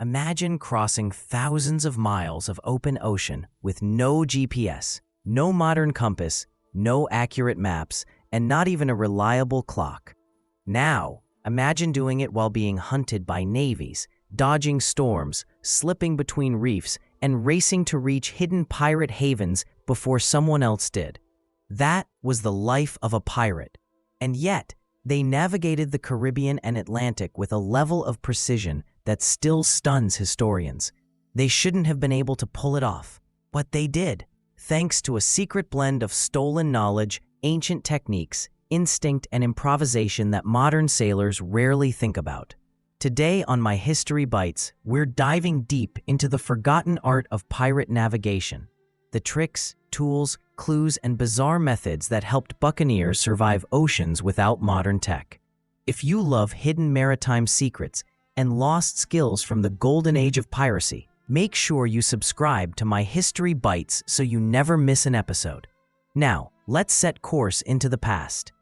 Imagine crossing thousands of miles of open ocean with no GPS, no modern compass, no accurate maps, and not even a reliable clock. Now, imagine doing it while being hunted by navies, dodging storms, slipping between reefs, and racing to reach hidden pirate havens before someone else did. That was the life of a pirate. And yet, they navigated the Caribbean and Atlantic with a level of precision that still stuns historians. They shouldn't have been able to pull it off, but they did, thanks to a secret blend of stolen knowledge, ancient techniques, instinct, and improvisation that modern sailors rarely think about. Today on My History Bites, we're diving deep into the forgotten art of pirate navigation, the tricks, tools, clues, and bizarre methods that helped buccaneers survive oceans without modern tech. If you love hidden maritime secrets and lost skills from the golden age of piracy, make sure you subscribe to My History Bites so you never miss an episode. Now, let's set course into the past.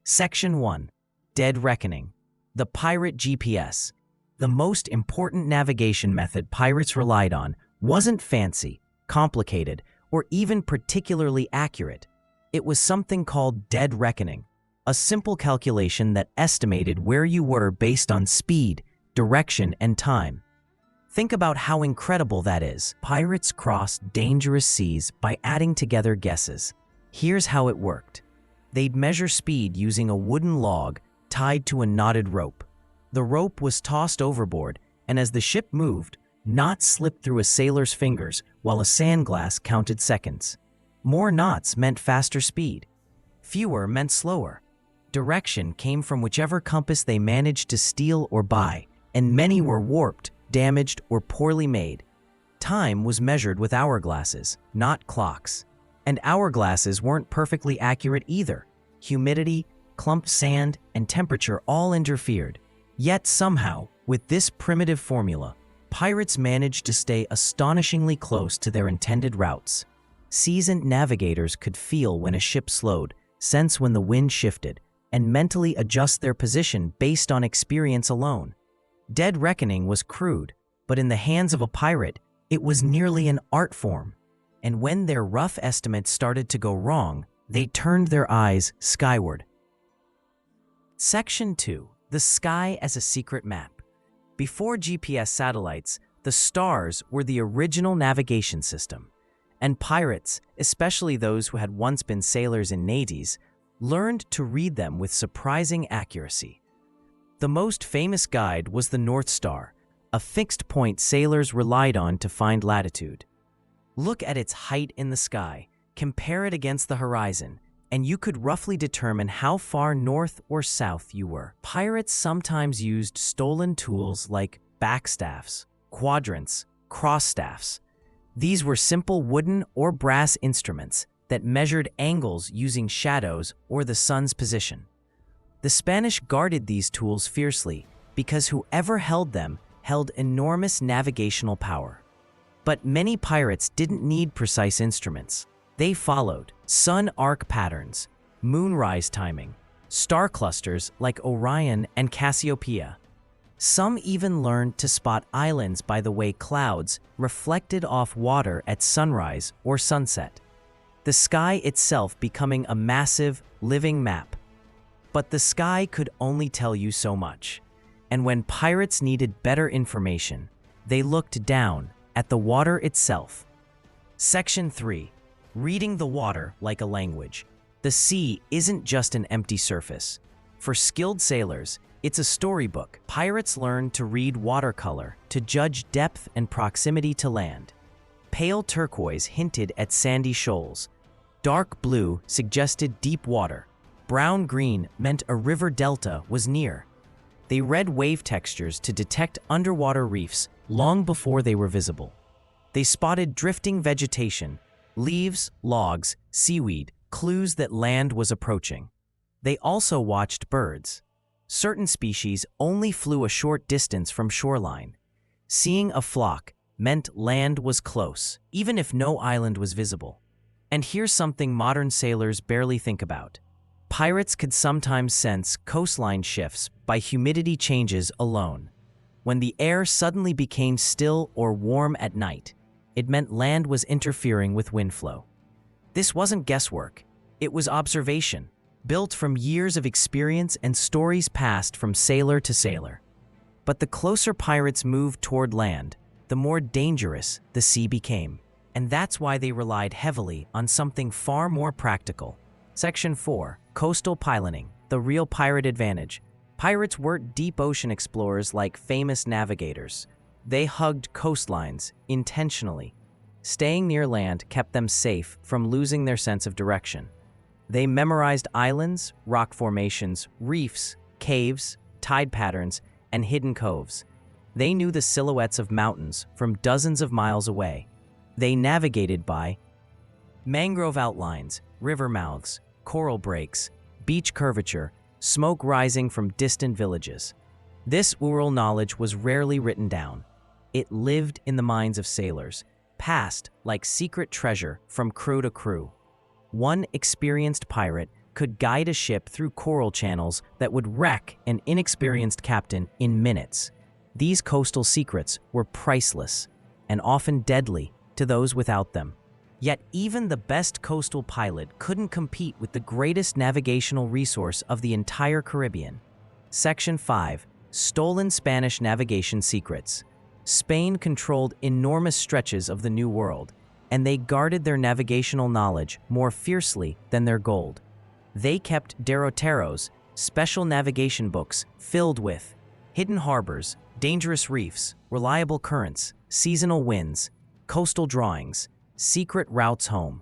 Section 1. Dead Reckoning. The pirate GPS. The most important navigation method pirates relied on wasn't fancy, complicated, or even particularly accurate. It was something called dead reckoning, a simple calculation that estimated where you were based on speed, direction, and time. Think about how incredible that is. Pirates crossed dangerous seas by adding together guesses. Here's how it worked. They'd measure speed using a wooden log tied to a knotted rope. The rope was tossed overboard, and as the ship moved, knots slipped through a sailor's fingers while a sandglass counted seconds. More knots meant faster speed. Fewer meant slower. Direction came from whichever compass they managed to steal or buy, and many were warped, damaged, or poorly made. Time was measured with hourglasses, not clocks. And hourglasses weren't perfectly accurate either. Humidity, clumped sand, and temperature all interfered. Yet somehow, with this primitive formula, pirates managed to stay astonishingly close to their intended routes. Seasoned navigators could feel when a ship slowed, sense when the wind shifted, and mentally adjust their position based on experience alone. Dead reckoning was crude, but in the hands of a pirate, it was nearly an art form. And when their rough estimates started to go wrong, they turned their eyes skyward. Section 2. The Sky as a Secret Map. Before GPS satellites, the stars were the original navigation system, and pirates, especially those who had once been sailors in navies, learned to read them with surprising accuracy. The most famous guide was the North Star, a fixed point sailors relied on to find latitude. Look at its height in the sky, compare it against the horizon, and you could roughly determine how far north or south you were. Pirates sometimes used stolen tools like backstaffs, quadrants, crossstaffs. These were simple wooden or brass instruments that measured angles using shadows or the sun's position. The Spanish guarded these tools fiercely because whoever held them held enormous navigational power. But many pirates didn't need precise instruments. They followed sun arc patterns, moonrise timing, star clusters like Orion and Cassiopeia. Some even learned to spot islands by the way clouds reflected off water at sunrise or sunset. The sky itself becoming a massive, living map. But the sky could only tell you so much. And when pirates needed better information, they looked down at the water itself. Section 3. Reading the water like a language. The sea isn't just an empty surface. For skilled sailors, it's a storybook. Pirates learned to read watercolor to judge depth and proximity to land. Pale turquoise hinted at sandy shoals. Dark blue suggested deep water. Brown-green meant a river delta was near. They read wave textures to detect underwater reefs long before they were visible. They spotted drifting vegetation, leaves, logs, seaweed, clues that land was approaching. They also watched birds. Certain species only flew a short distance from shoreline. Seeing a flock meant land was close, even if no island was visible. And here's something modern sailors barely think about. Pirates could sometimes sense coastline shifts by humidity changes alone. When the air suddenly became still or warm at night, it meant land was interfering with wind flow. This wasn't guesswork, it was observation, built from years of experience and stories passed from sailor to sailor. But the closer pirates moved toward land, the more dangerous the sea became. And that's why they relied heavily on something far more practical. Section 4. Coastal piloting, the real pirate advantage. Pirates weren't deep ocean explorers like famous navigators. They hugged coastlines intentionally. Staying near land kept them safe from losing their sense of direction. They memorized islands, rock formations, reefs, caves, tide patterns, and hidden coves. They knew the silhouettes of mountains from dozens of miles away. They navigated by mangrove outlines, river mouths, coral breaks, beach curvature, smoke rising from distant villages. This oral knowledge was rarely written down. It lived in the minds of sailors, passed like secret treasure from crew to crew. One experienced pirate could guide a ship through coral channels that would wreck an inexperienced captain in minutes. These coastal secrets were priceless and often deadly to those without them. Yet even the best coastal pilot couldn't compete with the greatest navigational resource of the entire Caribbean. Section 5. Stolen Spanish Navigation Secrets. Spain controlled enormous stretches of the New World, and they guarded their navigational knowledge more fiercely than their gold. They kept derroteros, special navigation books filled with hidden harbors, dangerous reefs, reliable currents, seasonal winds, coastal drawings, secret routes home.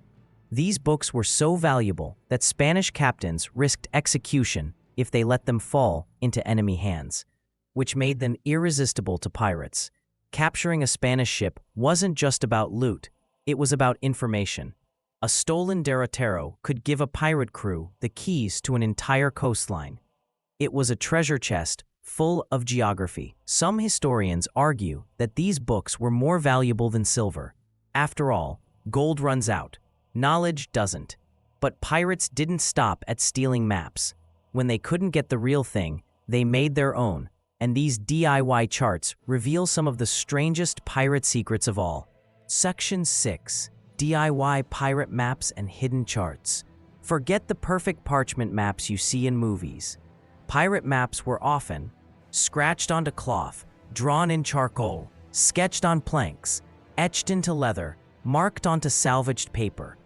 These books were so valuable that Spanish captains risked execution if they let them fall into enemy hands, which made them irresistible to pirates. Capturing a Spanish ship wasn't just about loot, it was about information. A stolen derrotero could give a pirate crew the keys to an entire coastline. It was a treasure chest full of geography. Some historians argue that these books were more valuable than silver. After all, gold runs out, knowledge doesn't. But pirates didn't stop at stealing maps. When they couldn't get the real thing, they made their own, and these DIY charts reveal some of the strangest pirate secrets of all. Section 6. DIY pirate maps and hidden charts. Forget the perfect parchment maps you see in movies. Pirate maps were often scratched onto cloth, drawn in charcoal, sketched on planks, etched into leather, marked onto salvaged paper.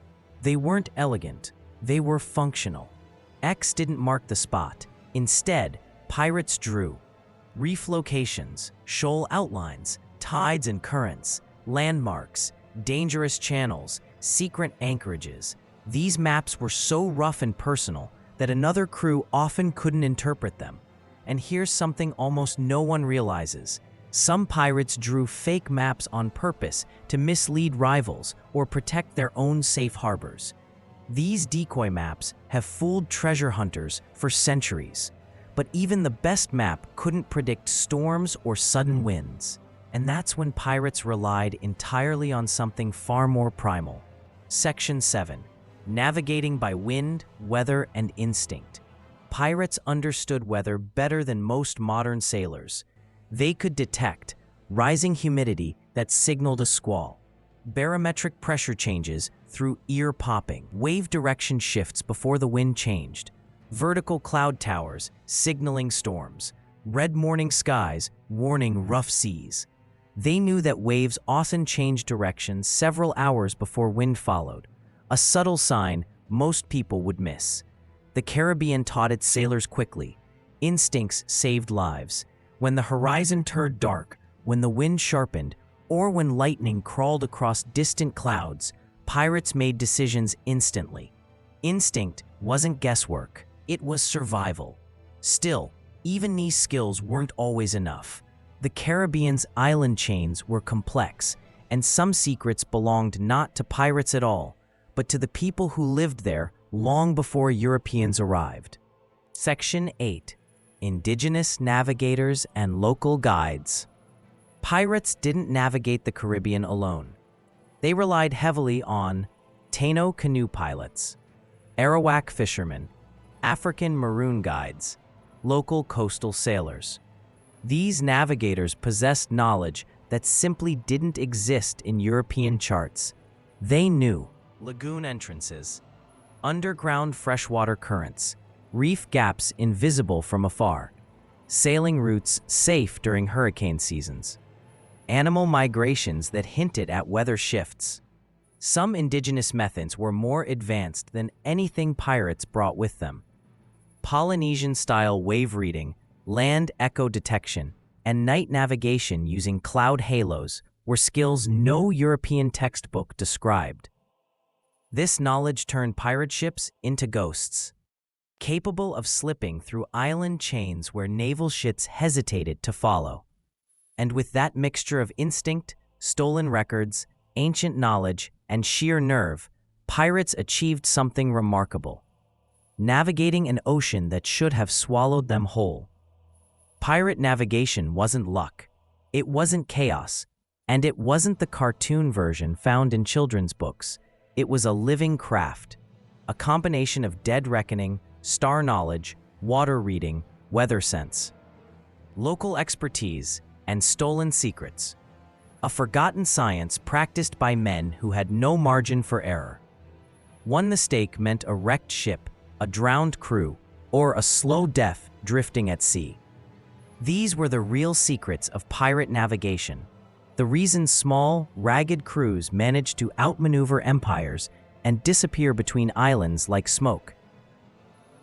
They weren't elegant, they were functional. X didn't mark the spot. Instead, pirates drew reef locations, shoal outlines, tides and currents, landmarks, dangerous channels, secret anchorages. These maps were so rough and personal that another crew often couldn't interpret them. And here's something almost no one realizes. Some pirates drew fake maps on purpose to mislead rivals or protect their own safe harbors. These decoy maps have fooled treasure hunters for centuries. But even the best map couldn't predict storms or sudden winds. And that's when pirates relied entirely on something far more primal. Section 7. Navigating by wind, weather, and instinct. Pirates understood weather better than most modern sailors. They could detect rising humidity that signaled a squall, barometric pressure changes through ear-popping, wave direction shifts before the wind changed, vertical cloud towers signaling storms, red morning skies warning rough seas. They knew that waves often changed direction several hours before wind followed, a subtle sign most people would miss. The Caribbean taught its sailors quickly. Instincts saved lives. When the horizon turned dark, when the wind sharpened, or when lightning crawled across distant clouds, pirates made decisions instantly. Instinct wasn't guesswork, it was survival. Still, even these skills weren't always enough. The Caribbean's island chains were complex, and some secrets belonged not to pirates at all, but to the people who lived there long before Europeans arrived. Section 8. Indigenous navigators and local guides. Pirates didn't navigate the Caribbean alone. They relied heavily on Taino canoe pilots, Arawak fishermen, African maroon guides, local coastal sailors. These navigators possessed knowledge that simply didn't exist in European charts. They knew lagoon entrances, underground freshwater currents, reef gaps invisible from afar, sailing routes safe during hurricane seasons, animal migrations that hinted at weather shifts. Some indigenous methods were more advanced than anything pirates brought with them. Polynesian-style wave reading, land echo detection, and night navigation using cloud halos were skills no European textbook described. This knowledge turned pirate ships into ghosts, capable of slipping through island chains where naval ships hesitated to follow. And with that mixture of instinct, stolen records, ancient knowledge, and sheer nerve, pirates achieved something remarkable: navigating an ocean that should have swallowed them whole. Pirate navigation wasn't luck, it wasn't chaos, and it wasn't the cartoon version found in children's books. It was a living craft, a combination of dead reckoning, star knowledge, water reading, weather sense, local expertise, and stolen secrets. A forgotten science practiced by men who had no margin for error. One mistake meant a wrecked ship, a drowned crew, or a slow death drifting at sea. These were the real secrets of pirate navigation, the reason small, ragged crews managed to outmaneuver empires and disappear between islands like smoke.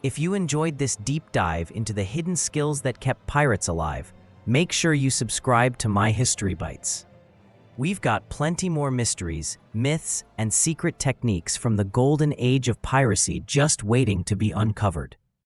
If you enjoyed this deep dive into the hidden skills that kept pirates alive, make sure you subscribe to My History Bites. We've got plenty more mysteries, myths, and secret techniques from the golden age of piracy just waiting to be uncovered.